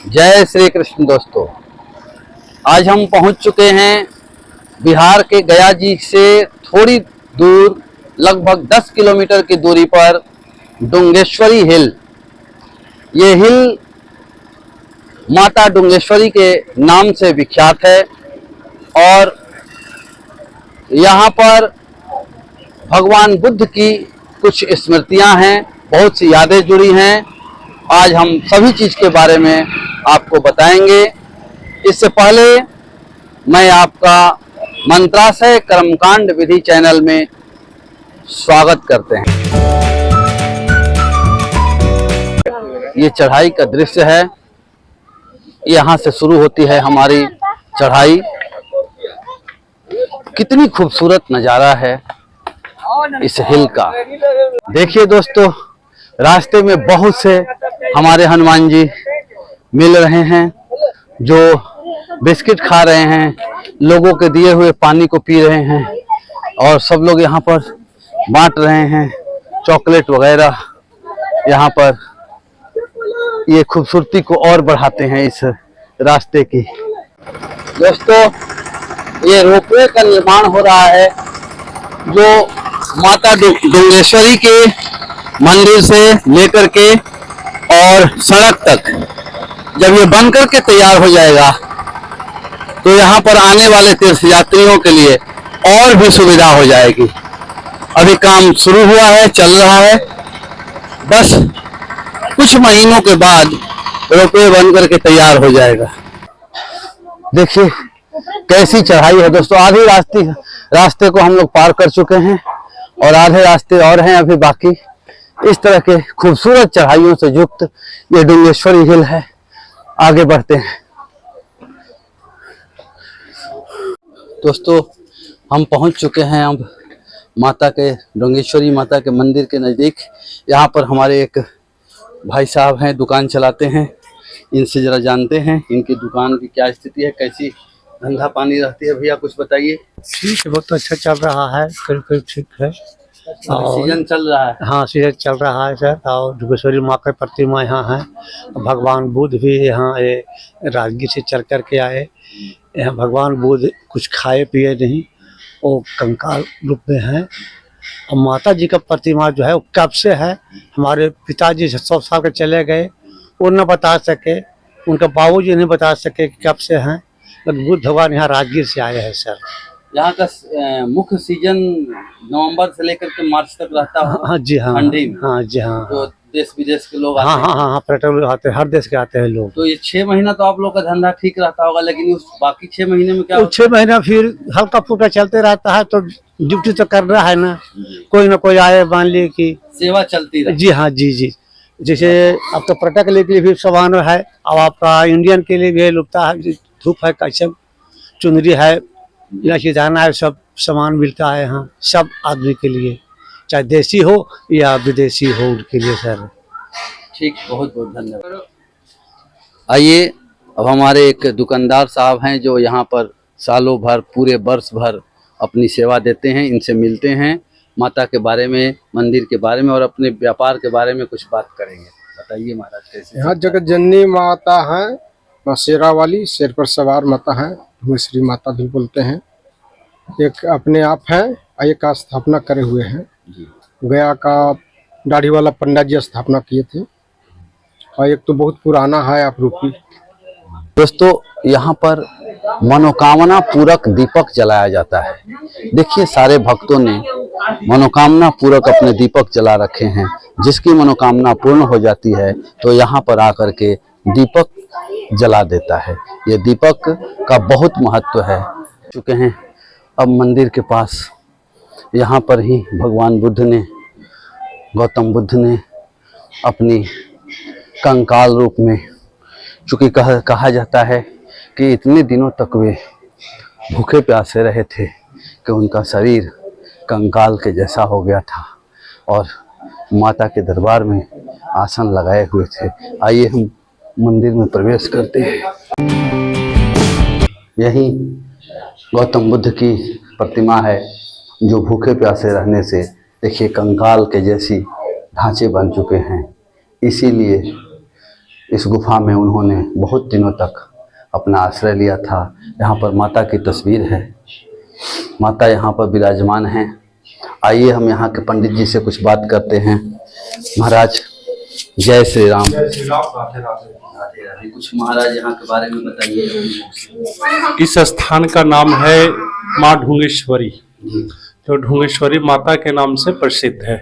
जय श्री कृष्ण दोस्तों। आज हम पहुंच चुके हैं बिहार के गया जी से थोड़ी दूर, लगभग 10 किलोमीटर की दूरी पर डुंगेश्वरी हिल। ये हिल माता डुंगेश्वरी के नाम से विख्यात है और यहाँ पर भगवान बुद्ध की कुछ स्मृतियाँ हैं, बहुत सी यादें जुड़ी हैं। आज हम सभी चीज़ के बारे में आपको बताएंगे। इससे पहले मैं आपका मंत्राशय कर्मकांड विधि चैनल में स्वागत करते हैं। ये चढ़ाई का दृश्य है, यहाँ से शुरू होती है हमारी चढ़ाई। कितनी खूबसूरत नज़ारा है इस हिल का। देखिए दोस्तों, रास्ते में बहुत से हमारे हनुमान जी मिल रहे हैं जो बिस्किट खा रहे हैं, लोगों के दिए हुए पानी को पी रहे हैं और सब लोग यहाँ पर बांट रहे हैं चॉकलेट वगैरह। यहाँ पर ये खूबसूरती को और बढ़ाते हैं इस रास्ते की। दोस्तों, ये रोपवे का निर्माण हो रहा है जो माता डुंगेश्वरी के मंदिर से लेकर के और सड़क तक। जब ये बन करके तैयार हो जाएगा तो यहाँ पर आने वाले तीर्थयात्रियों के लिए और भी सुविधा हो जाएगी। अभी काम शुरू हुआ है, चल रहा है। बस कुछ महीनों के बाद रोपवे बन करके तैयार हो जाएगा। देखिए कैसी चढ़ाई है दोस्तों। आधी रास्ते को हम लोग पार कर चुके हैं और आधे रास्ते और हैं अभी बाकी। इस तरह के खूबसूरत चढ़ाइयों से युक्त ये डुंगेश्वरी हिल है। आगे बढ़ते हैं दोस्तों। हम पहुंच चुके हैं अब माता के डुंगेश्वरी माता के मंदिर के नज़दीक। यहाँ पर हमारे एक भाई साहब हैं, दुकान चलाते हैं। इनसे ज़रा जानते हैं इनकी दुकान की क्या स्थिति है, कैसी धंधा पानी रहती है। भैया कुछ बताइए। ठीक है, बहुत अच्छा चल रहा है, करीब ठीक है। सीजन चल रहा है। हाँ, सीजन चल रहा है सर। और डुंगेश्वरी माँ की प्रतिमा यहाँ है। भगवान बुद्ध भी यहाँ राजगीर से चल कर के आए। यहाँ भगवान बुद्ध कुछ खाए पिए नहीं, वो कंकाल रूप में है। और माता जी का प्रतिमा जो है वो कब से है। हमारे पिताजी 100 साल के चले गए, वो न बता सके, उनका बाबूजी नहीं बता सके कि कब से हैं। बुद्ध भगवान यहाँ राजगीर से आए हैं सर। यहाँ का मुख्य सीजन नवंबर से लेकर के मार्च तक रहता है। हाँ जी, हाँ ठंडी में। हाँ जी, हाँ। तो देश विदेश के लोग आते हाँ हैं। हाँ हाँ हाँ, पर्यटक लोग आते हैं, हर देश के आते हैं लोग। तो ये 6 महीना तो आप लोग का धंधा ठीक रहता होगा, लेकिन उस बाकी 6 महीने में क्या? 6 महीना फिर हल्का फुल्का चलते रहता है। तो ड्यूटी तो कर रहा है ना, कोई ना कोई आए, मान ली कि सेवा चलती रहे। जी हाँ, जी जी। जैसे आपका पर्यटक के लिए भी सामान है और आपका इंडियन के लिए भी लुकता है, धूप है, कच्छप, चुनरी है, इलायची दाना है, सब सामान मिलता है यहाँ सब आदमी के लिए, चाहे देसी हो या विदेशी हो, उनके लिए सर। ठीक, बहुत बहुत धन्यवाद। आइए, अब हमारे एक दुकानदार साहब हैं जो यहाँ पर सालों भर, पूरे वर्ष भर अपनी सेवा देते हैं। इनसे मिलते हैं, माता के बारे में, मंदिर के बारे में और अपने व्यापार के बारे में कुछ बात करेंगे। बताइए महाराज कैसे? यहाँ जगत जननी माता है, माँ शेरा वाली, शेर पर सवार माता है, डुंगेश्वरी माता भी बोलते हैं। एक अपने आप है, एक का स्थापना करे हुए हैं। गया का दाढ़ी वाला पंडित जी स्थापना किए थे और एक तो बहुत पुराना है अपरूपी। दोस्तों, यहाँ पर मनोकामना पूरक दीपक जलाया जाता है। देखिए सारे भक्तों ने मनोकामना पूरक अपने दीपक जला रखे हैं। जिसकी मनोकामना पूर्ण हो जाती है तो यहाँ पर आकर के दीपक जला देता है। ये दीपक का बहुत महत्व है। चुके हैं अब मंदिर के पास। यहाँ पर ही भगवान बुद्ध ने, गौतम बुद्ध ने अपनी कंकाल रूप में, चूँकि कहा जाता है कि इतने दिनों तक वे भूखे प्यासे रहे थे कि उनका शरीर कंकाल के जैसा हो गया था और माता के दरबार में आसन लगाए हुए थे। आइए हम मंदिर में प्रवेश करते हैं। यही गौतम बुद्ध की प्रतिमा है जो भूखे प्यासे रहने से देखिए कंकाल के जैसी ढांचे बन चुके हैं। इसीलिए इस गुफा में उन्होंने बहुत दिनों तक अपना आश्रय लिया था। यहाँ पर माता की तस्वीर है, माता यहाँ पर विराजमान हैं। आइए हम यहाँ के पंडित जी से कुछ बात करते हैं। महाराज जय श्री राम। राधे राधे। कुछ महाराज यहाँ के बारे में बताइए। इस स्थान का नाम है माँ ढूंगेश्वरी, जो ढूंगेश्वरी माता के नाम से प्रसिद्ध है।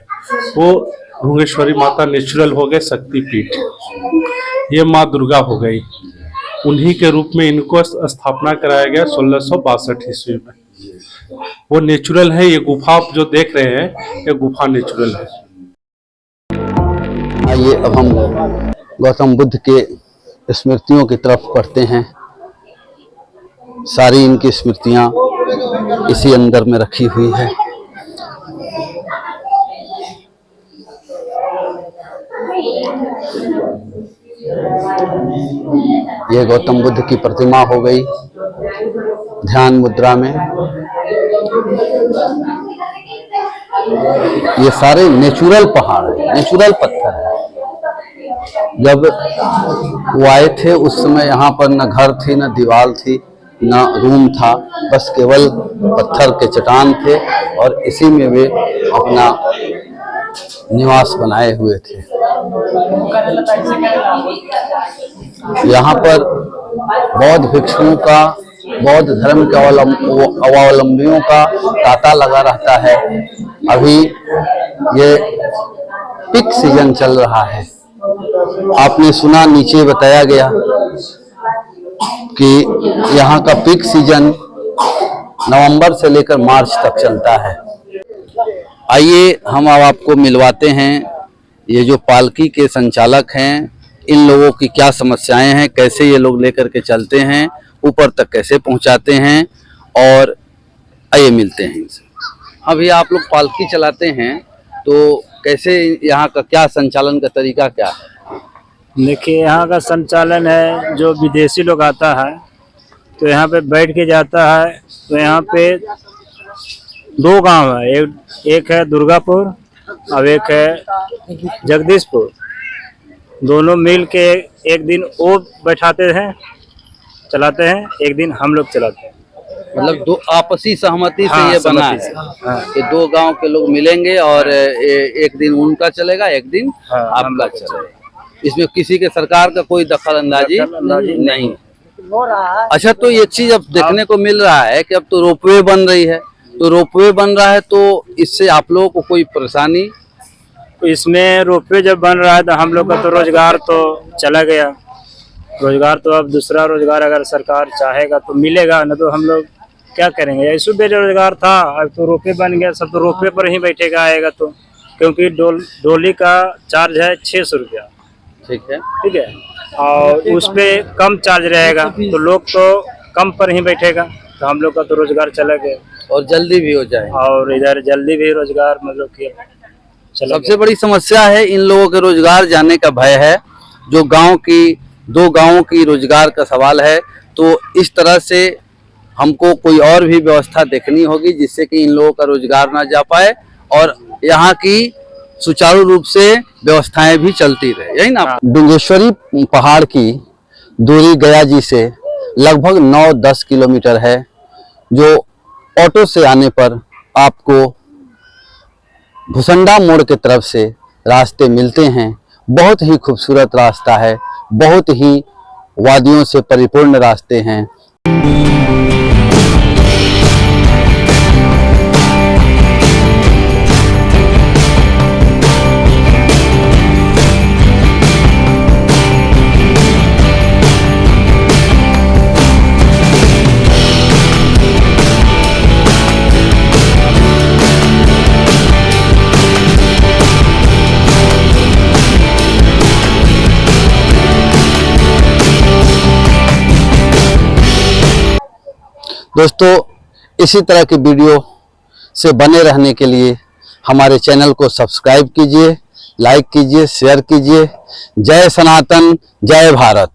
वो ढूंगेश्वरी माता नेचुरल हो गए शक्तिपीठ, ये माँ दुर्गा हो गई। उन्हीं के रूप में इनको स्थापना कराया गया 1662 ईस्वी में। वो नेचुरल है। ये गुफा आप जो देख रहे हैं, ये गुफा नेचुरल है। आइए अब हम गौतम बुद्ध के स्मृतियों की तरफ पढ़ते हैं। सारी इनकी स्मृतियाँ इसी अंदर में रखी हुई है। ये गौतम बुद्ध की प्रतिमा हो गई ध्यान मुद्रा में। ये सारे नेचुरल पहाड़ है, नेचुरल पत्थर है। जब वो आए थे उस समय यहाँ पर न घर थी, न दीवार थी, न रूम था, बस केवल पत्थर के चट्टान थे और इसी में वे अपना निवास बनाए हुए थे। यहाँ पर बौद्ध भिक्षुओं का, बौद्ध धर्म के अवलंबियों का तांता लगा रहता है। अभी ये पीक सीजन चल रहा है। आपने सुना, नीचे बताया गया कि यहाँ का पीक सीजन नवंबर से लेकर मार्च तक चलता है। आइए हम अब आपको मिलवाते हैं ये जो पालकी के संचालक हैं, इन लोगों की क्या समस्याएं हैं, कैसे ये लोग लेकर के चलते हैं, ऊपर तक कैसे पहुंचाते हैं, और आइए मिलते हैं इनसे। अभी आप लोग पालकी चलाते हैं तो कैसे, यहाँ का क्या संचालन का तरीका क्या है? देखिए, यहाँ का संचालन है, जो विदेशी लोग आता है तो यहाँ पे बैठ के जाता है। तो यहाँ पे 2 गांव है, एक है दुर्गापुर और एक है जगदीशपुर। दोनों मिल के एक दिन वो बैठाते हैं, चलाते हैं, एक दिन हम लोग चलाते हैं। मतलब दो आपसी सहमति से ये बना है कि 2 गांव के लोग मिलेंगे और एक दिन उनका चलेगा, एक दिन आपका चलेगा। इसमें किसी के सरकार का कोई दखल अंदाजी नहीं। अच्छा, तो ये चीज अब देखने को मिल रहा है कि अब तो रोपवे बन रही है, तो रोपवे बन रहा है तो इससे आप लोगों को कोई परेशानी? इसमें रोपवे जब बन रहा है तो हम लोग का तो रोजगार तो चला गया। रोजगार तो अब दूसरा रोजगार अगर सरकार चाहेगा तो मिलेगा, न तो हम लोग क्या करेंगे। ऐसे बेरोजगार था, अब तो रोपवे बन गया, सब तो रोपवे पर ही बैठेगा आएगा तो, क्योंकि डोली का चार्ज है 600 रुपया। ठीक है, ठीक है, और उस पे कम चार्ज रहेगा तो लोग तो कम पर ही बैठेगा, तो हम लोग का तो रोजगार चला गया और जल्दी भी हो जाए। और इधर जल्दी भी रोजगार मतलब कि सबसे बड़ी समस्या है इन लोगों के रोजगार जाने का भय है। जो गांव की 2 गांवों की रोजगार का सवाल है, तो इस तरह से हमको कोई और भी व्यवस्था देखनी होगी जिससे कि इन लोगों का रोजगार ना जा पाए और यहाँ की सुचारू रूप से व्यवस्थाएं भी चलती रहे, यही ना। ढूंगेश्वरी पहाड़ की दूरी गया जी से लगभग 9-10 किलोमीटर है, जो ऑटो से आने पर आपको भुसंडा मोड़ के तरफ से रास्ते मिलते हैं। बहुत ही खूबसूरत रास्ता है, बहुत ही वादियों से परिपूर्ण रास्ते हैं। दोस्तों, इसी तरह की वीडियो से बने रहने के लिए हमारे चैनल को सब्सक्राइब कीजिए, लाइक कीजिए, शेयर कीजिए। जय सनातन, जय भारत।